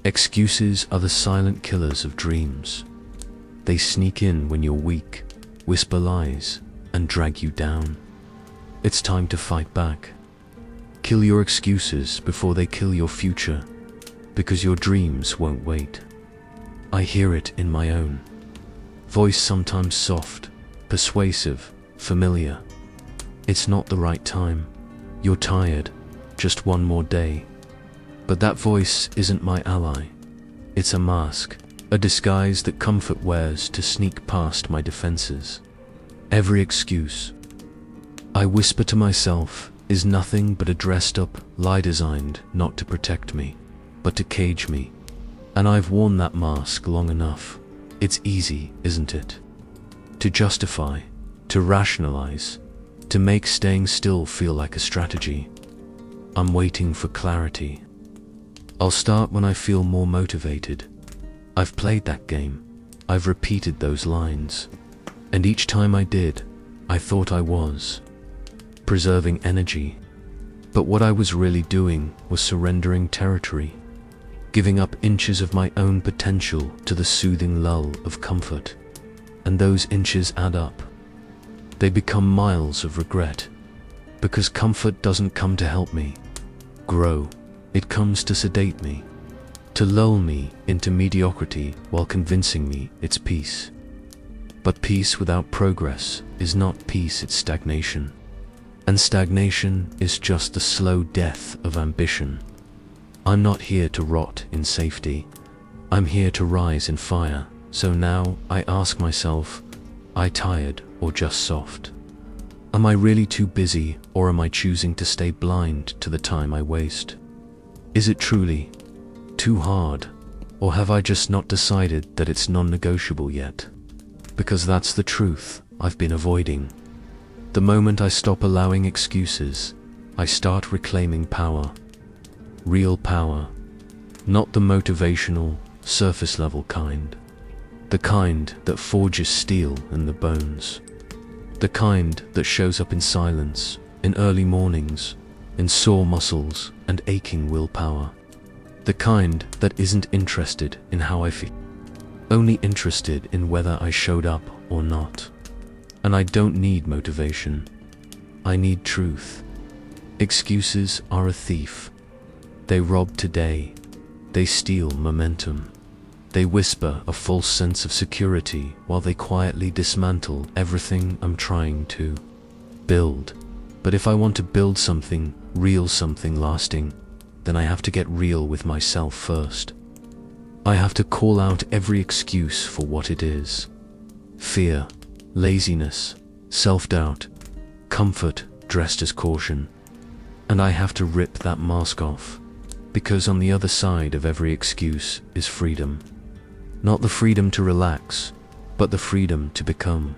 Excuses are the silent killers of dreams. They sneak in when you're weak, whisper lies, and drag you down. It's time to fight back. Kill your excuses before they kill your future, because your dreams won't wait. I hear it in my own voice, sometimes soft, persuasive, familiar. It's not the right time. You're tired. Just one more day. But that voice isn't my ally. It's a mask, a disguise that comfort wears to sneak past my defenses. Every excuse, I whisper to myself, is nothing but a dressed-up lie designed not to protect me, but to cage me. And I've worn that mask long enough. It's easy, isn't it? To justify, to rationalize, to make staying still feel like a strategy. I'm waiting for clarity. I'll start when I feel more motivated. I've played that game. I've repeated those lines. And each time I did, I thought I was preserving energy. But what I was really doing was surrendering territory, giving up inches of my own potential to the soothing lull of comfort. And those inches add up. They become miles of regret, because comfort doesn't come to help me grow. It comes to sedate me, to lull me into mediocrity while convincing me it's peace. But peace without progress is not peace, it's stagnation. And stagnation is just the slow death of ambition. I'm not here to rot in safety. I'm here to rise in fire. So now I ask myself, am I tired or just soft? Am I really too busy, or am I choosing to stay blind to the time I waste? Is it truly too hard, or have I just not decided that it's non-negotiable yet? Because that's the truth I've been avoiding. The moment I stop allowing excuses, I start reclaiming power. Real power. Not the motivational, surface-level kind. The kind that forges steel in the bones. The kind that shows up in silence, in early mornings, in sore muscles and aching willpower. The kind that isn't interested in how I feel, only interested in whether I showed up or not. And I don't need motivation. I need truth. Excuses are a thief. They rob today. They steal momentum. They whisper a false sense of security while they quietly dismantle everything I'm trying to build. But if I want to build something real, something lasting, then I have to get real with myself first. I have to call out every excuse for what it is. Fear, laziness, self-doubt, comfort dressed as caution. And I have to rip that mask off, because on the other side of every excuse is freedom. Not the freedom to relax, but the freedom to become.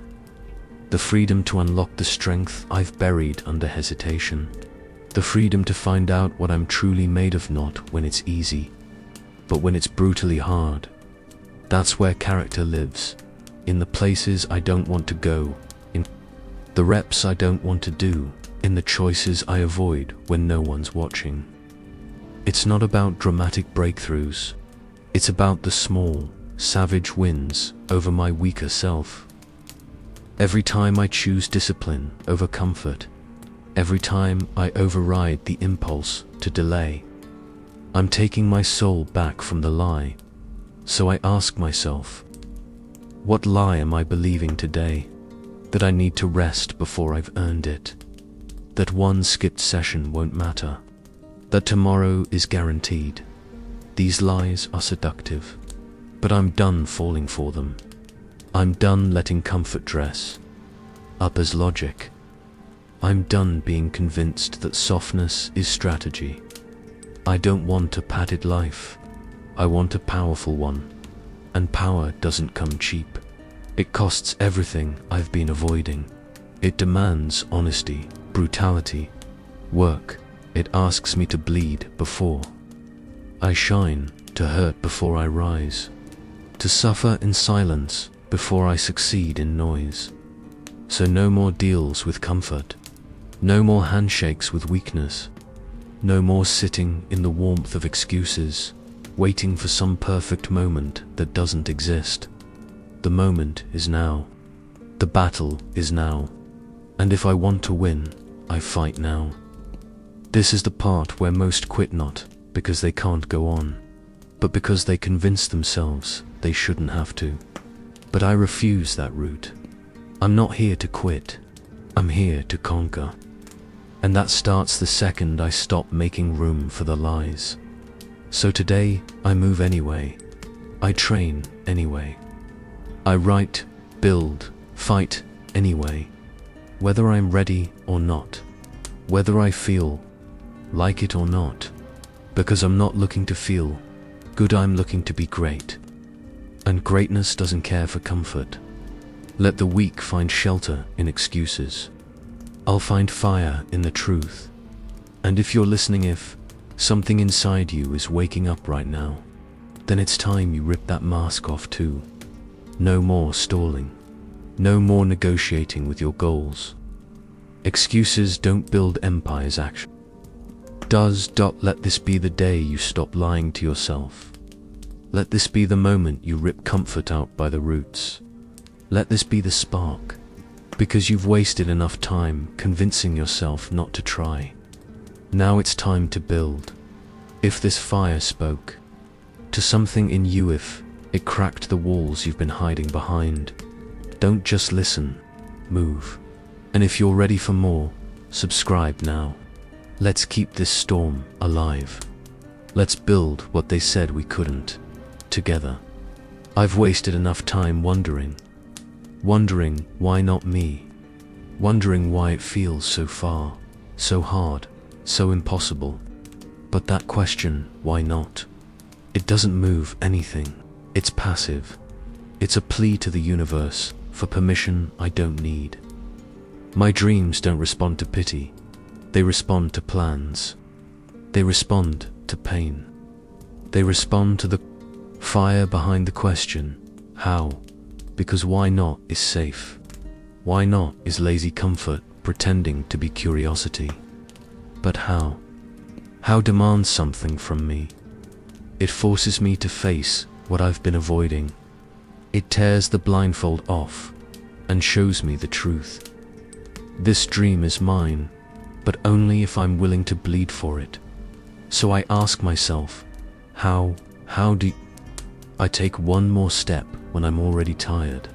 The freedom to unlock the strength I've buried under hesitation. The freedom to find out what I'm truly made of, not when it's easy, but when it's brutally hard. That's where character lives, in the places I don't want to go, in the reps I don't want to do, in the choices I avoid when no one's watching. It's not about dramatic breakthroughs. It's about the small, savage wins over my weaker self. Every time I choose discipline over comfort, every time I override the impulse to delay, I'm taking my soul back from the lie. So I ask myself, what lie am I believing today? That I need to rest before I've earned it. That one skipped session won't matter. That tomorrow is guaranteed. These lies are seductive, but I'm done falling for them. I'm done letting comfort dress up as logic. I'm done being convinced that softness is strategy. I don't want a padded life. I want a powerful one. And power doesn't come cheap. It costs everything I've been avoiding. It demands honesty, brutality, work. It asks me to bleed before I shine, to hurt before I rise, to suffer in silence before I succeed in noise. So no more deals with comfort, no more handshakes with weakness, no more sitting in the warmth of excuses waiting for some perfect moment that doesn't exist. The moment is now. The battle is now. And if I want to win, I fight now. This is the part where most quit, not because they can't go on, but because they convince themselves they shouldn't have to. But I refuse that route. I'm not here to quit. I'm here to conquer. And that starts the second I stop making room for the lies. So today, I move anyway. I train anyway. I write, build, fight anyway. Whether I'm ready or not. Whether I feel like it or not. Because I'm not looking to feel good, I'm looking to be great. And greatness doesn't care for comfort. Let the weak find shelter in excuses. I'll find fire in the truth. And if you're listening, if something inside you is waking up right now, then it's time you rip that mask off too. No more stalling. No more negotiating with your goals. Excuses don't build empires, action does. Let this be the day you stop lying to yourself. Let this be the moment you rip comfort out by the roots. Let this be the spark, because you've wasted enough time convincing yourself not to try. Now it's time to build. If this fire spoke to something in you, if it cracked the walls you've been hiding behind, don't just listen, move. And if you're ready for more, subscribe now. Let's keep this storm alive. Let's build what they said we couldn't, together. I've wasted enough time wondering why not me? Wondering why it feels so far, so hard, so impossible. But that question, why not? It doesn't move anything. It's passive. It's a plea to the universe for permission I don't need. My dreams don't respond to pity. They respond to plans. They respond to pain. They respond to the fire behind the question, how? Because why not is safe. Why not is lazy comfort pretending to be curiosity. But how? How demands something from me. It forces me to face what I've been avoiding. It tears the blindfold off and shows me the truth. This dream is mine, but only if I'm willing to bleed for it. So I ask myself, how do I take one more step when I'm already tired?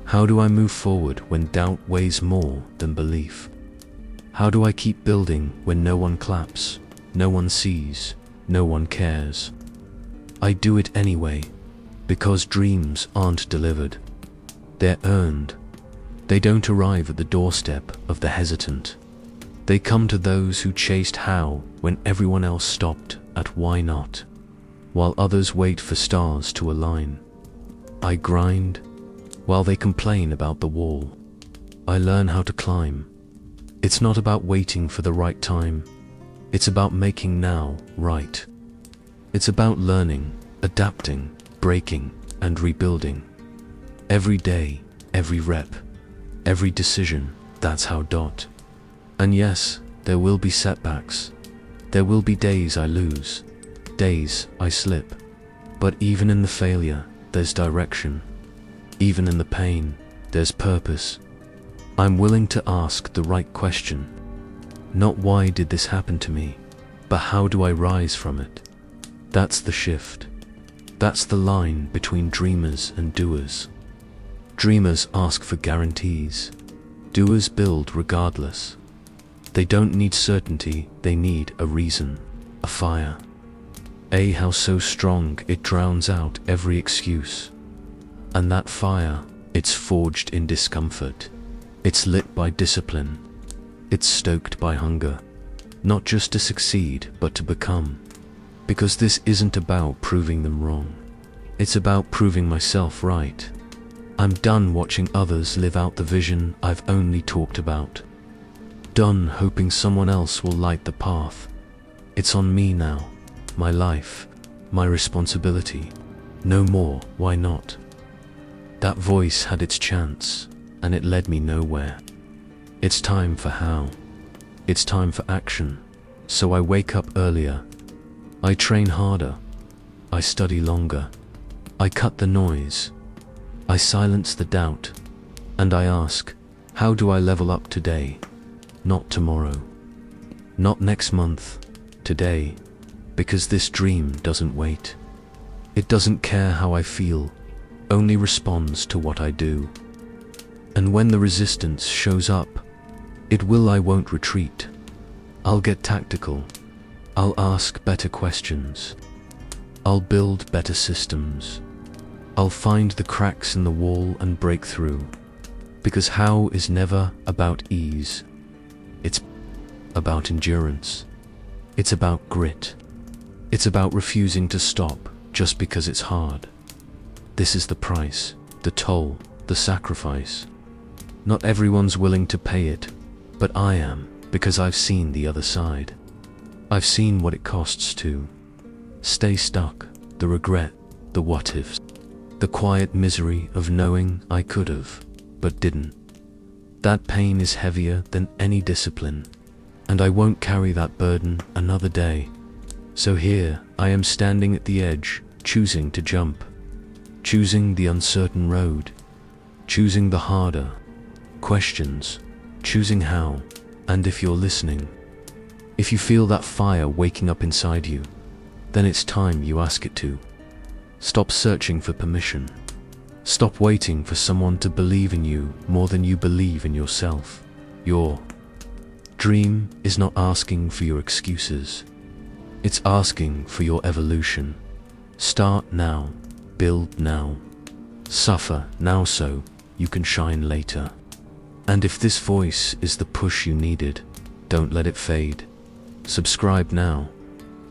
How do I move forward when doubt weighs more than belief? How do I keep building when no one claps, no one sees, no one cares? I do it anyway, because dreams aren't delivered. They're earned. They don't arrive at the doorstep of the hesitant. They come to those who chased how when everyone else stopped at why not, while others wait for stars to align. I grind while they complain about the wall. I learn how to climb. It's not about waiting for the right time. It's about making now right. It's about learning, adapting, breaking, and rebuilding. Every day, every rep, every decision, that's how. And yes, there will be setbacks. There will be days I lose, days I slip. But even in the failure, there's direction. Even in the pain, there's purpose. I'm willing to ask the right question. Not why did this happen to me, but how do I rise from it? That's the shift. That's the line between dreamers and doers. Dreamers ask for guarantees. Doers build regardless. They don't need certainty, they need a reason, a fire. A house so strong it drowns out every excuse. And that fire, it's forged in discomfort. It's lit by discipline. It's stoked by hunger. Not just to succeed, but to become. Because this isn't about proving them wrong. It's about proving myself right. I'm done watching others live out the vision I've only talked about. Done hoping someone else will light the path. It's on me now. My life. My responsibility. No more, why not? That voice had its chance, and it led me nowhere. It's time for how. It's time for action. So I wake up earlier. I train harder. I study longer. I cut the noise. I silence the doubt. And I ask, how do I level up today? Not tomorrow. Not next month. Today. Because this dream doesn't wait. It doesn't care how I feel, only responds to what I do. And when the resistance shows up, I won't retreat. I'll get tactical. I'll ask better questions. I'll build better systems. I'll find the cracks in the wall and break through. Because how is never about ease. It's about endurance. It's about grit. It's about refusing to stop just because it's hard. This is the price, the toll, the sacrifice. Not everyone's willing to pay it, but I am, because I've seen the other side. I've seen what it costs to stay stuck, the regret, the what ifs, the quiet misery of knowing I could have, but didn't. That pain is heavier than any discipline, and I won't carry that burden another day. So here I am standing at the edge, choosing to jump, choosing the uncertain road, choosing the harder questions, choosing how. And if you're listening, if you feel that fire waking up inside you, then it's time you ask it to. Stop searching for permission. Stop waiting for someone to believe in you more than you believe in yourself. Your dream is not asking for your excuses. It's asking for your evolution. Start now, build now, suffer now so you can shine later. And if this voice is the push you needed, don't let it fade. Subscribe now,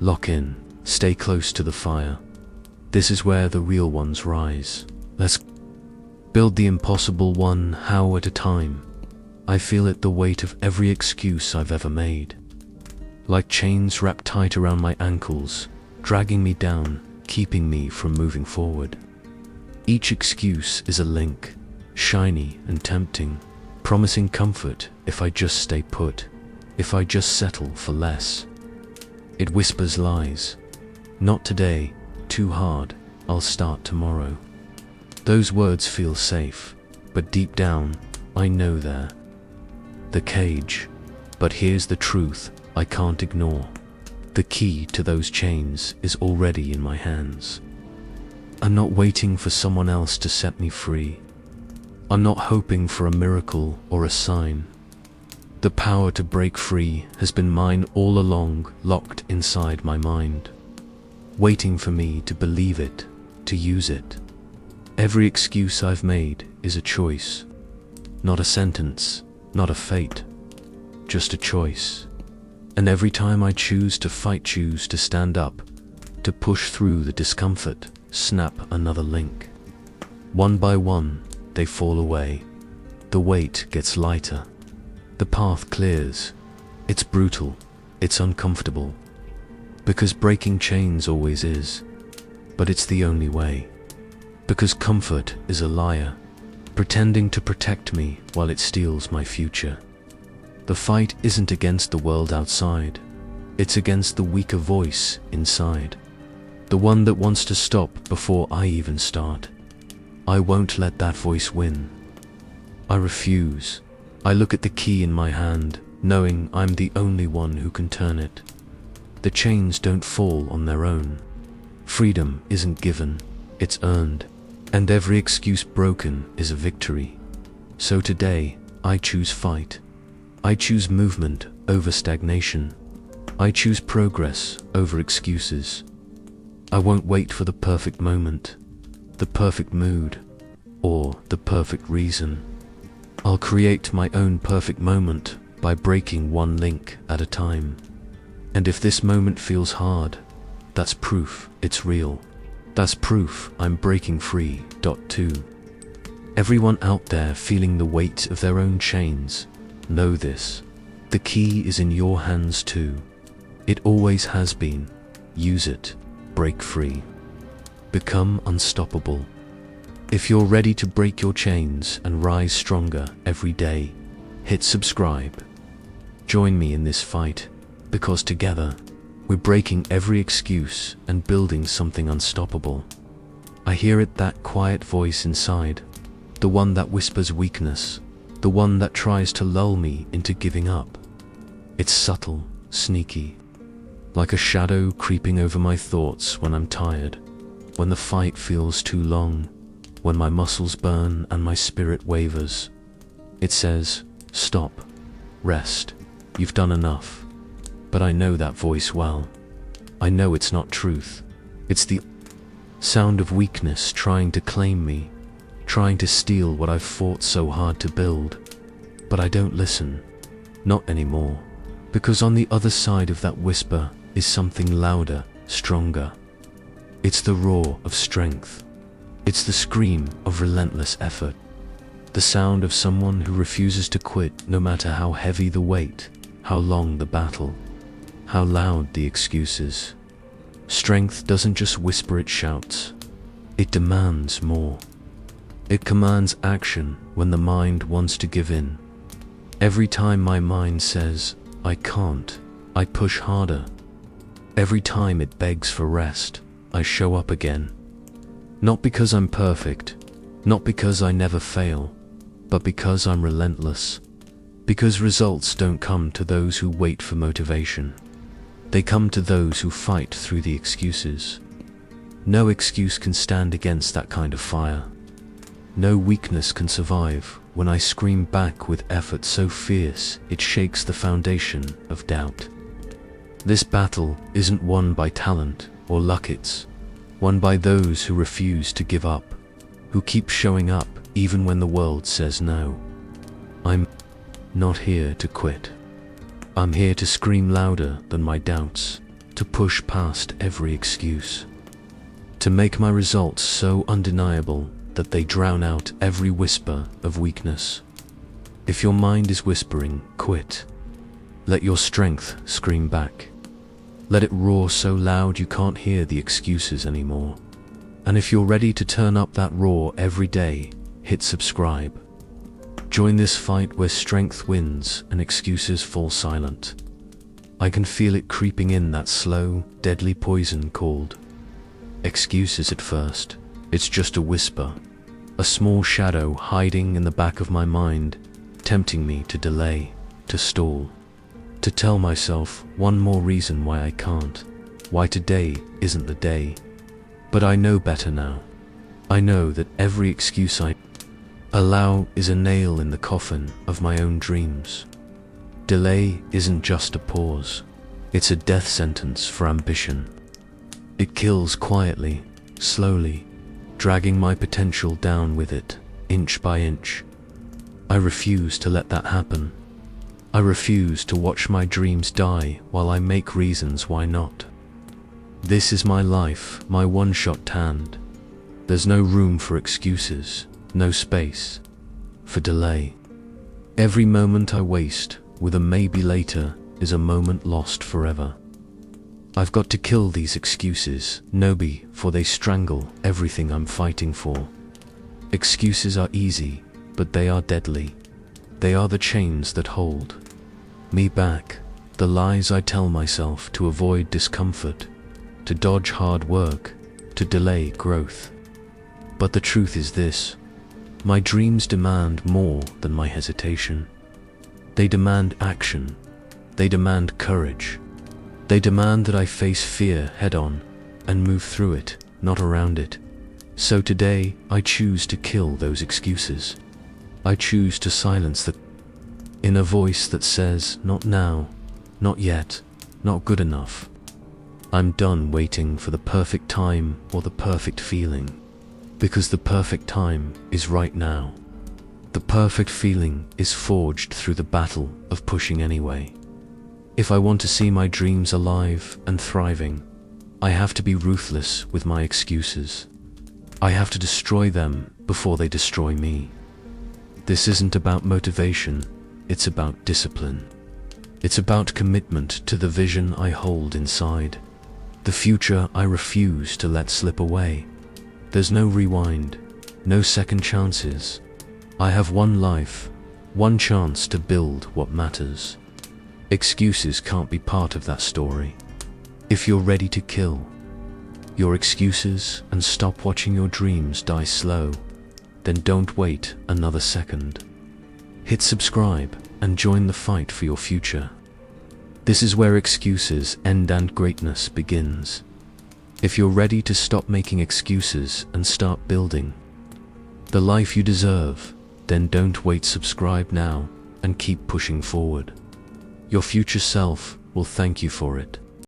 lock in, stay close to the fire. This is where the real ones rise. Let's build the impossible one how at a time. I feel it, the weight of every excuse I've ever made. Like chains wrapped tight around my ankles, dragging me down, keeping me from moving forward. Each excuse is a link, shiny and tempting, promising comfort if I just stay put, if I just settle for less. It whispers lies. Not today, too hard, I'll start tomorrow. Those words feel safe, but deep down, I know they're the cage. But here's the truth I can't ignore. The key to those chains is already in my hands. I'm not waiting for someone else to set me free. I'm not hoping for a miracle or a sign. The power to break free has been mine all along, locked inside my mind, waiting for me to believe it, to use it. Every excuse I've made is a choice, not a sentence, not a fate, just a choice. And every time I choose to fight, choose to stand up, to push through the discomfort, snap another link. One by one, they fall away. The weight gets lighter. The path clears. It's brutal. It's uncomfortable. Because breaking chains always is. But it's the only way. Because comfort is a liar, pretending to protect me while it steals my future. The fight isn't against the world outside. It's against the weaker voice inside. The one that wants to stop before I even start. I won't let that voice win. I refuse. I look at the key in my hand, knowing I'm the only one who can turn it. The chains don't fall on their own. Freedom isn't given, it's earned. And every excuse broken is a victory. So today, I choose fight. I choose movement over stagnation. I choose progress over excuses. I won't wait for the perfect moment, the perfect mood, or the perfect reason. I'll create my own perfect moment by breaking one link at a time. And if this moment feels hard, that's proof it's real. That's proof I'm breaking free. 2. Everyone out there feeling the weight of their own chains, know this. The key is in your hands too. It always has been. Use it. Break free. Become unstoppable. If you're ready to break your chains and rise stronger every day, hit subscribe. Join me in this fight, because together, We're breaking every excuse and building something unstoppable. I hear it, that quiet voice inside, the one that whispers weakness, the one that tries to lull me into giving up. It's subtle, sneaky, like a shadow creeping over my thoughts when I'm tired, when the fight feels too long, when my muscles burn and my spirit wavers. It says, "Stop, rest, you've done enough." But I know that voice well. I know it's not truth. It's the sound of weakness trying to claim me, trying to steal what I've fought so hard to build. But I don't listen, not anymore, because on the other side of that whisper is something louder, stronger. It's the roar of strength. It's the scream of relentless effort. The sound of someone who refuses to quit no matter how heavy the weight, how long the battle, how loud the excuses. Strength doesn't just whisper, it shouts. It demands more. It commands action when the mind wants to give in. Every time my mind says, "I can't," I push harder. Every time it begs for rest, I show up again. Not because I'm perfect, not because I never fail, but because I'm relentless. Because results don't come to those who wait for motivation. They come to those who fight through the excuses. No excuse can stand against that kind of fire. No weakness can survive when I scream back with effort so fierce it shakes the foundation of doubt. This battle isn't won by talent or luck, it's won by those who refuse to give up, who keep showing up even when the world says no. I'm not here to quit. I'm here to scream louder than my doubts, to push past every excuse, to make my results so undeniable that they drown out every whisper of weakness. If your mind is whispering, quit, let your strength scream back. Let it roar so loud you can't hear the excuses anymore. And if you're ready to turn up that roar every day, hit subscribe. Join this fight where strength wins and excuses fall silent. I can feel it creeping in, that slow, deadly poison called excuses. At first, it's just a whisper, a small shadow hiding in the back of my mind, tempting me to delay, to stall, to tell myself one more reason why I can't, why today isn't the day. But I know better now. I know that every excuse I allow is a nail in the coffin of my own dreams. Delay isn't just a pause, it's a death sentence for ambition. It kills quietly, slowly, dragging my potential down with it, inch by inch. I refuse to let that happen. I refuse to watch my dreams die while I make reasons why not. This is my life, my one-shot hand. There's no room for excuses, no space for delay. Every moment I waste with a maybe later is a moment lost forever. I've got to kill these excuses, for they strangle everything I'm fighting for. Excuses are easy, but they are deadly. They are the chains that hold me back, the lies I tell myself to avoid discomfort, to dodge hard work, to delay growth. But the truth is this: my dreams demand more than my hesitation. They demand action. They demand courage. They demand that I face fear head-on and move through it, not around it. So today, I choose to kill those excuses. I choose to silence the inner voice that says, not now, not yet, not good enough. I'm done waiting for the perfect time or the perfect feeling, because the perfect time is right now. The perfect feeling is forged through the battle of pushing anyway. If I want to see my dreams alive and thriving, I have to be ruthless with my excuses. I have to destroy them before they destroy me. This isn't about motivation, it's about discipline. It's about commitment to the vision I hold inside, the future I refuse to let slip away. There's no rewind, no second chances. I have one life, one chance to build what matters. Excuses can't be part of that story. If you're ready to kill your excuses and stop watching your dreams die slow, then don't wait another second. Hit subscribe and join the fight for your future. This is where excuses end and greatness begins. If you're ready to stop making excuses and start building the life you deserve, then don't wait, subscribe now and keep pushing forward. Your future self will thank you for it.